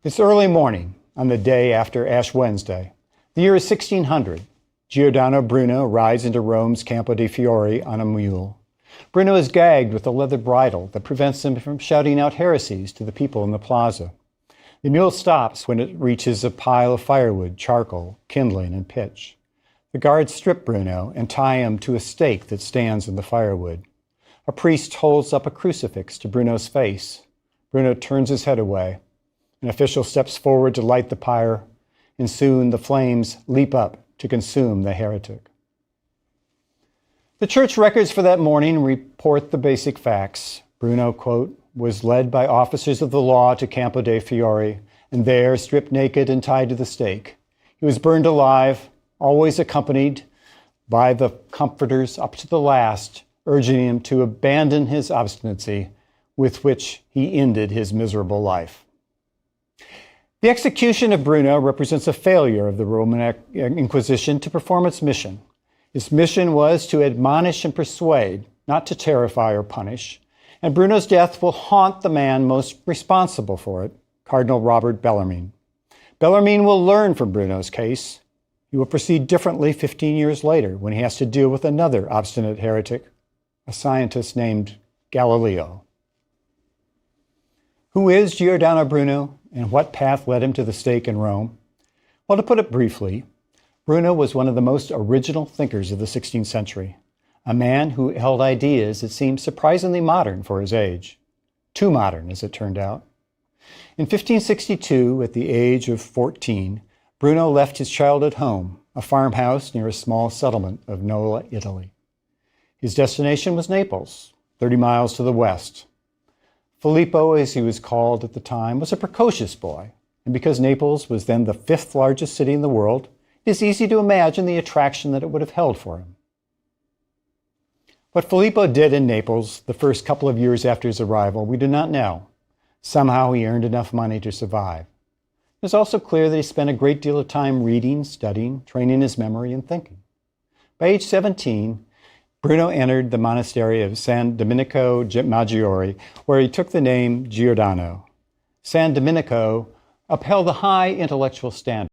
It's early morning on the day after Ash Wednesday. The year is 1600. Giordano Bruno rides into Rome's Campo de' Fiori on a mule. Bruno is gagged with a leather bridle that prevents him from shouting out heresies to the people in the plaza. The mule stops when it reaches a pile of firewood, charcoal, kindling, and pitch. The guards strip Bruno and tie him to a stake that stands in the firewood. A priest holds up a crucifix to Bruno's face. Bruno turns his head away. An official steps forward to light the pyre, and soon the flames leap up to consume the heretic. The church records for that morning report the basic facts. Bruno, quote, was led by officers of the law to Campo de' Fiori, and there, stripped naked and tied to the stake. He was burned alive, always accompanied by the comforters up to the last, urging him to abandon his obstinacy, with which he ended his miserable life. The execution of Bruno represents a failure of the Roman Inquisition to perform its mission. Its mission was to admonish and persuade, not to terrify or punish. And Bruno's death will haunt the man most responsible for it, Cardinal Robert Bellarmine. Bellarmine will learn from Bruno's case. He will proceed differently 15 years later when he has to deal with another obstinate heretic, a scientist named Galileo. Who is Giordano Bruno, and what path led him to the stake in Rome? Well, to put it briefly, Bruno was one of the most original thinkers of the 16th century, a man who held ideas that seemed surprisingly modern for his age. Too modern, as it turned out. In 1562, at the age of 14, Bruno left his childhood home, a farmhouse near a small settlement of Nola, Italy. His destination was Naples, 30 miles to the west. Filippo, as he was called at the time, was a precocious boy, and because Naples was then the 5th largest city in the world, it is easy to imagine the attraction that it would have held for him. What Filippo did in Naples the first couple of years after his arrival, we do not know. Somehow he earned enough money to survive. It is also clear that he spent a great deal of time reading, studying, training his memory, and thinking. By age 17, Bruno entered the monastery of San Domenico Maggiore, where he took the name Giordano. San Domenico upheld the high intellectual standard.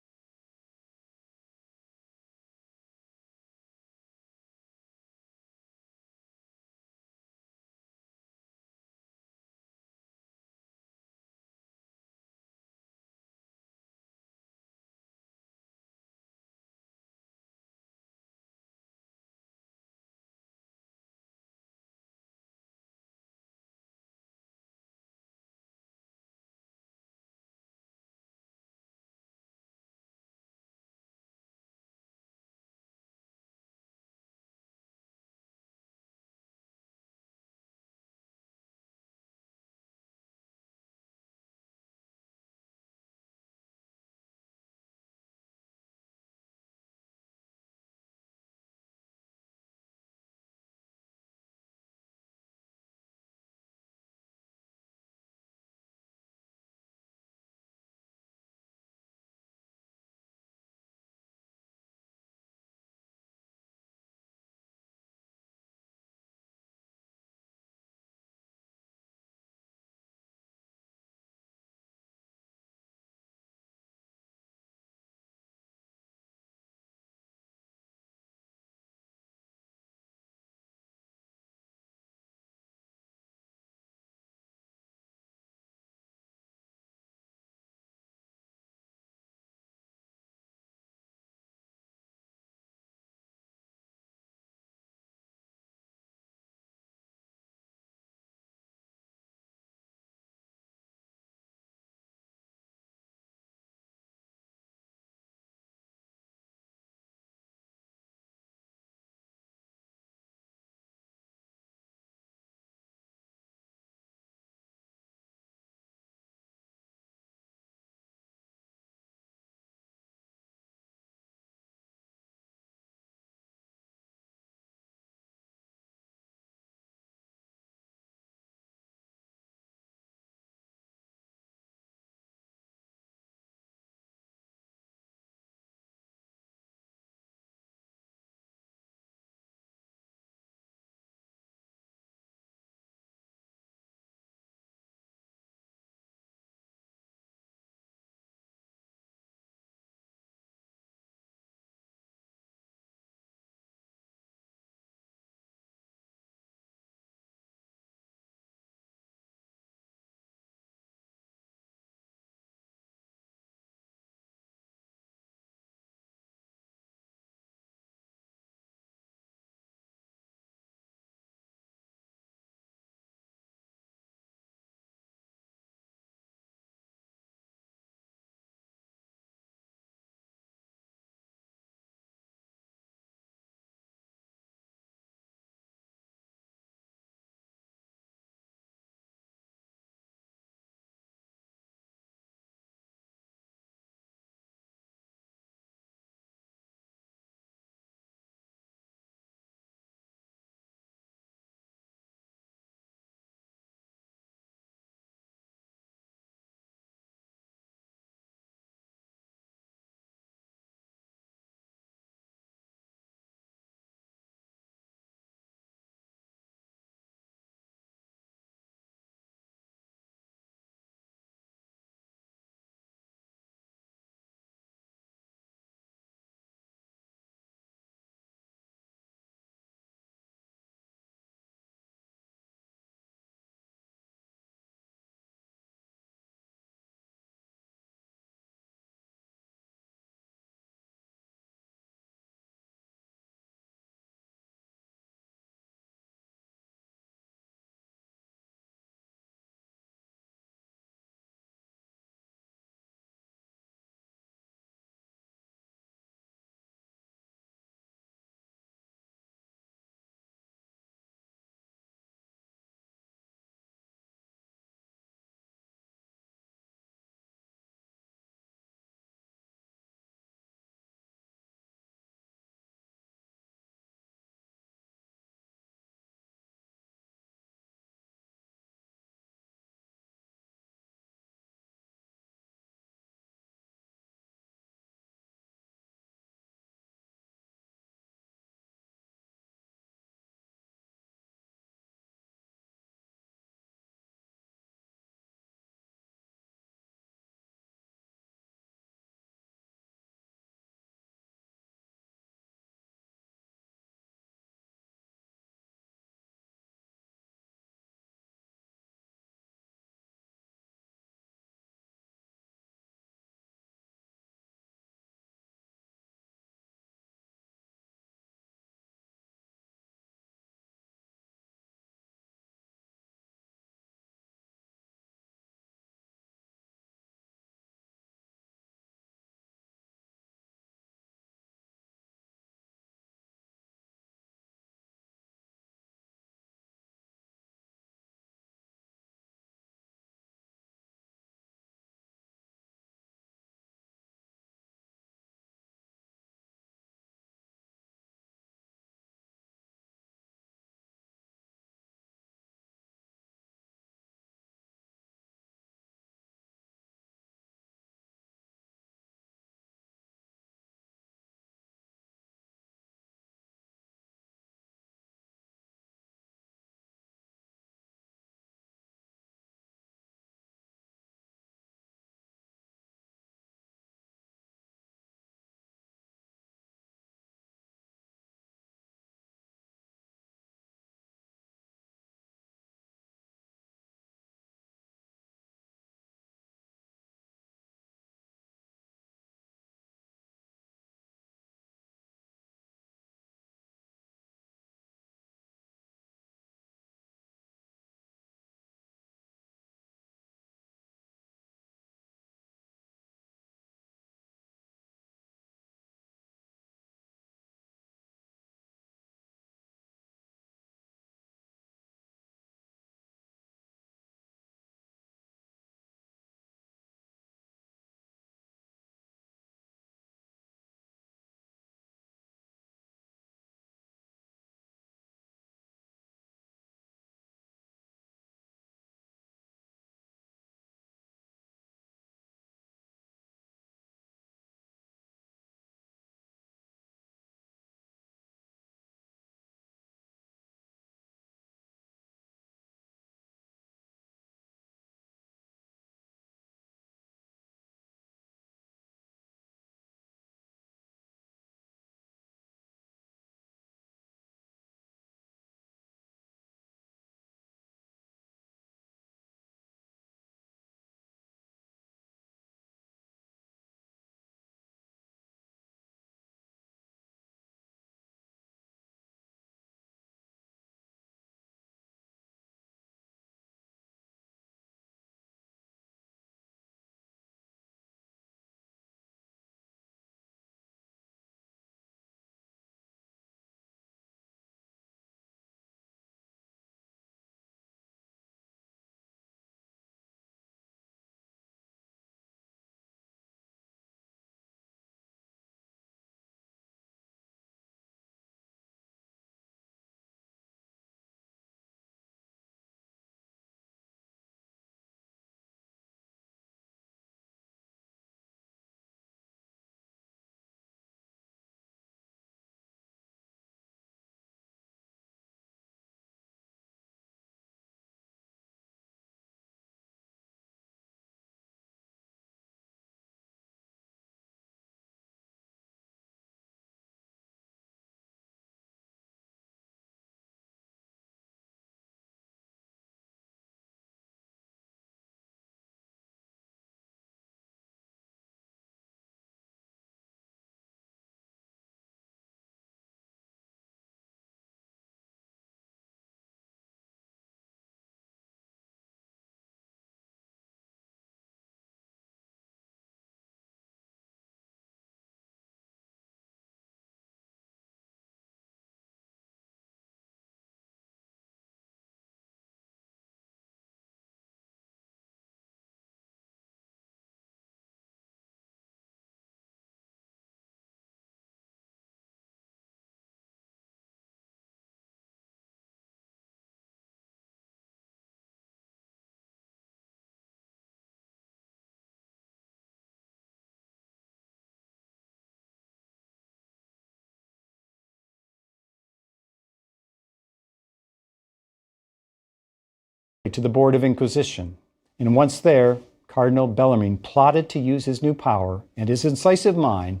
to the Board of Inquisition, and once there, Cardinal Bellarmine plotted to use his new power and his incisive mind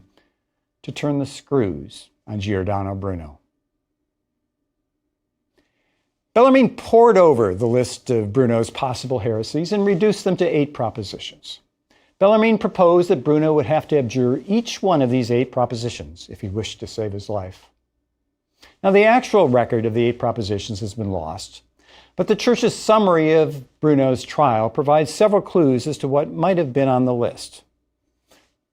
to turn the screws on Giordano Bruno. Bellarmine pored over the list of Bruno's possible heresies and reduced them to 8 propositions. Bellarmine proposed that Bruno would have to abjure each one of these 8 propositions if he wished to save his life. Now, the actual record of the 8 propositions has been lost, but the Church's summary of Bruno's trial provides several clues as to what might have been on the list.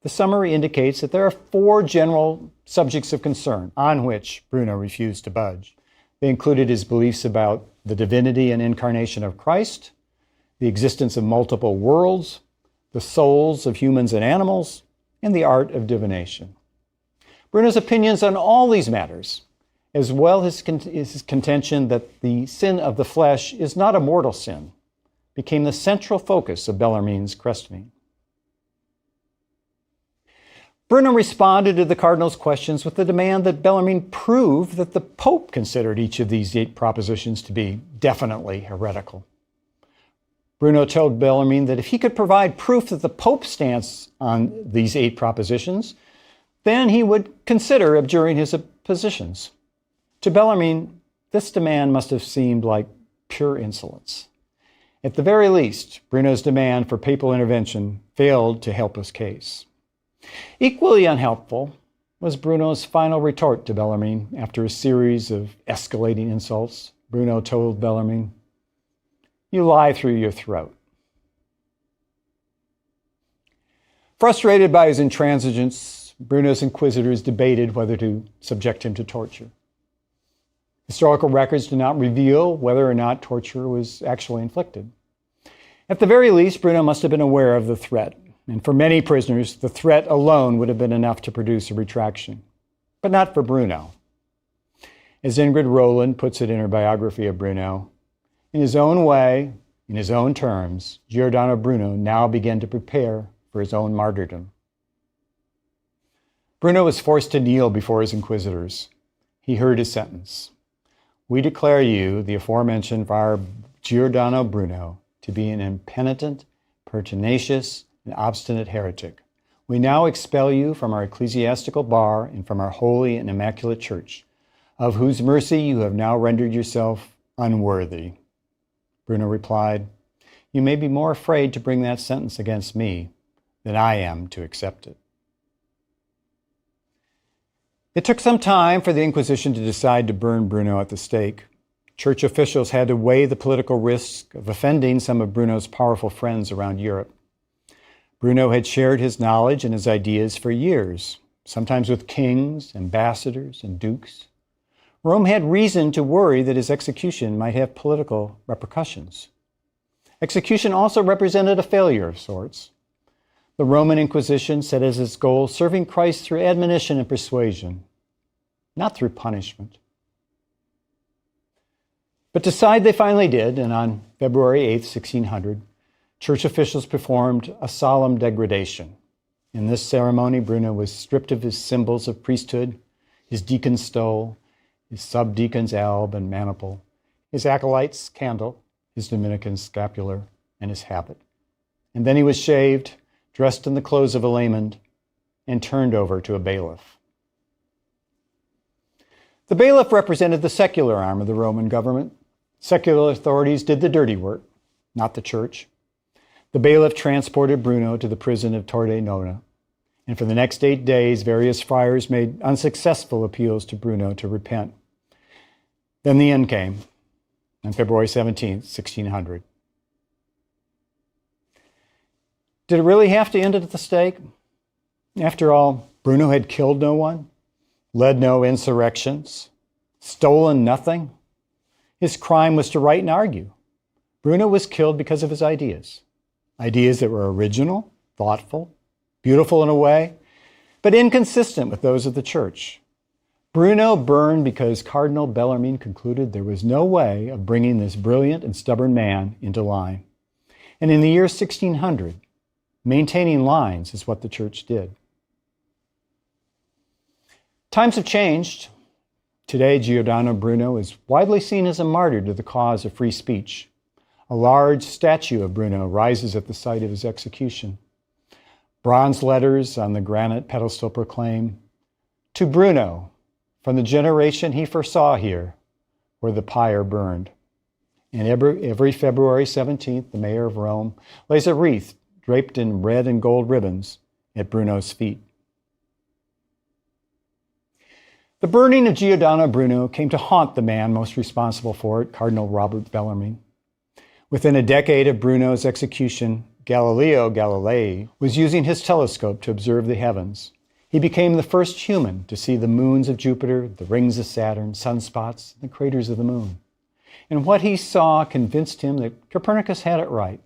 The summary indicates that there are 4 general subjects of concern on which Bruno refused to budge. They included his beliefs about the divinity and incarnation of Christ, the existence of multiple worlds, the souls of humans and animals, and the art of divination. Bruno's opinions on all these matters, as well as his contention that the sin of the flesh is not a mortal sin, became the central focus of Bellarmine's questioning. Bruno responded to the cardinal's questions with the demand that Bellarmine prove that the Pope considered each of these 8 propositions to be definitely heretical. Bruno told Bellarmine that if he could provide proof that the Pope's stance on these 8 propositions, then he would consider abjuring his positions. To Bellarmine, this demand must have seemed like pure insolence. At the very least, Bruno's demand for papal intervention failed to help his case. Equally unhelpful was Bruno's final retort to Bellarmine. After a series of escalating insults, Bruno told Bellarmine, "You lie through your throat." Frustrated by his intransigence, Bruno's inquisitors debated whether to subject him to torture. Historical records do not reveal whether or not torture was actually inflicted. At the very least, Bruno must have been aware of the threat, and for many prisoners, the threat alone would have been enough to produce a retraction. But not for Bruno. As Ingrid Rowland puts it in her biography of Bruno, in his own way, in his own terms, Giordano Bruno now began to prepare for his own martyrdom. Bruno was forced to kneel before his inquisitors. He heard his sentence. "We declare you, the aforementioned Friar Giordano Bruno, to be an impenitent, pertinacious, and obstinate heretic. We now expel you from our ecclesiastical bar and from our holy and immaculate church, of whose mercy you have now rendered yourself unworthy." Bruno replied, "You may be more afraid to bring that sentence against me than I am to accept it." It took some time for the Inquisition to decide to burn Bruno at the stake. Church officials had to weigh the political risk of offending some of Bruno's powerful friends around Europe. Bruno had shared his knowledge and his ideas for years, sometimes with kings, ambassadors, and dukes. Rome had reason to worry that his execution might have political repercussions. Execution also represented a failure of sorts. The Roman Inquisition set as its goal serving Christ through admonition and persuasion, not through punishment. But decide they finally did, and on February 8, 1600, church officials performed a solemn degradation. In this ceremony, Bruno was stripped of his symbols of priesthood, his deacon's stole, his subdeacon's alb and maniple, his acolyte's candle, his Dominican scapular, and his habit. And then he was shaved, dressed in the clothes of a layman, and turned over to a bailiff. The bailiff represented the secular arm of the Roman government. Secular authorities did the dirty work, not the church. The bailiff transported Bruno to the prison of Torre Nona, and for the next 8 days, various friars made unsuccessful appeals to Bruno to repent. Then the end came, on February 17, 1600. Did it really have to end at the stake? After all, Bruno had killed no one, led no insurrections, stolen nothing. His crime was to write and argue. Bruno was killed because of his ideas. Ideas that were original, thoughtful, beautiful in a way, but inconsistent with those of the church. Bruno burned because Cardinal Bellarmine concluded there was no way of bringing this brilliant and stubborn man into line. And in the year 1600, maintaining lines is what the church did. Times have changed. Today, Giordano Bruno is widely seen as a martyr to the cause of free speech, A large statue of Bruno rises at the site of his execution. Bronze letters on the granite pedestal proclaim, "To Bruno, from the generation he foresaw here, where the pyre burned." And every February 17th, the mayor of Rome lays a wreath draped in red and gold ribbons at Bruno's feet. The burning of Giordano Bruno came to haunt the man most responsible for it, Cardinal Robert Bellarmine. Within a decade of Bruno's execution, Galileo Galilei was using his telescope to observe the heavens. He became the first human to see the moons of Jupiter, the rings of Saturn, sunspots, and the craters of the moon. And what he saw convinced him that Copernicus had it right,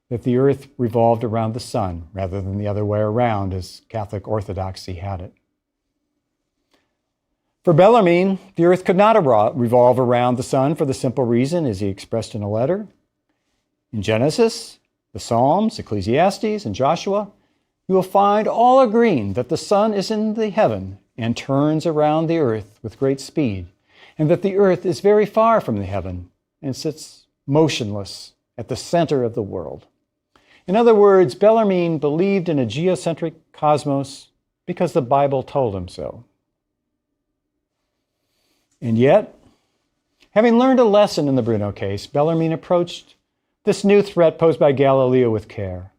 that the earth revolved around the sun rather than the other way around as Catholic orthodoxy had it. For Bellarmine, the earth could not revolve around the sun for the simple reason, as he expressed in a letter. In Genesis, the Psalms, Ecclesiastes, and Joshua, you will find all agreeing that the sun is in the heaven and turns around the earth with great speed, and that the earth is very far from the heaven and sits motionless at the center of the world. In other words, Bellarmine believed in a geocentric cosmos because the Bible told him so. And yet, having learned a lesson in the Bruno case, Bellarmine approached this new threat posed by Galileo with care.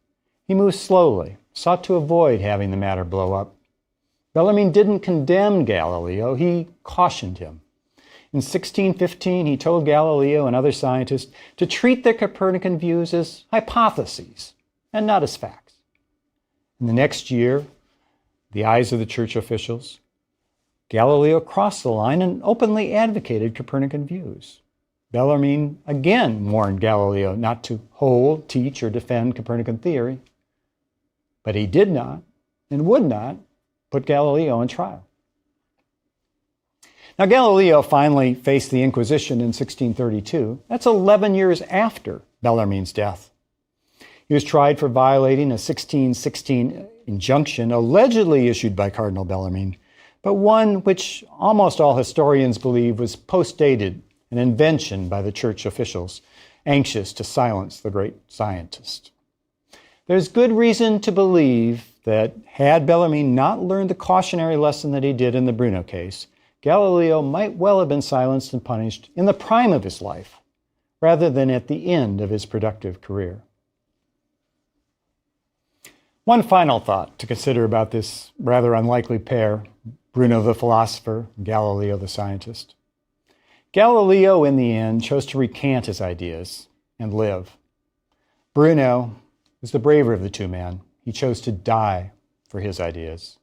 He moved slowly, sought to avoid having the matter blow up. Bellarmine didn't condemn Galileo, he cautioned him. In 1615, he told Galileo and other scientists to treat their Copernican views as hypotheses and not as facts. In the next year, the eyes of the church officials, Galileo crossed the line and openly advocated Copernican views. Bellarmine again warned Galileo not to hold, teach, or defend Copernican theory, but he did not and would not put Galileo on trial. Now, Galileo finally faced the Inquisition in 1632. That's 11 years after Bellarmine's death. He was tried for violating a 1616 injunction allegedly issued by Cardinal Bellarmine, but one which almost all historians believe was post-dated, an invention by the church officials, anxious to silence the great scientist. There's good reason to believe that had Bellarmine not learned the cautionary lesson that he did in the Bruno case, Galileo might well have been silenced and punished in the prime of his life, rather than at the end of his productive career. One final thought to consider about this rather unlikely pair, Bruno the philosopher, Galileo the scientist. Galileo, in the end, chose to recant his ideas and live. Bruno was the braver of the two men. He chose to die for his ideas.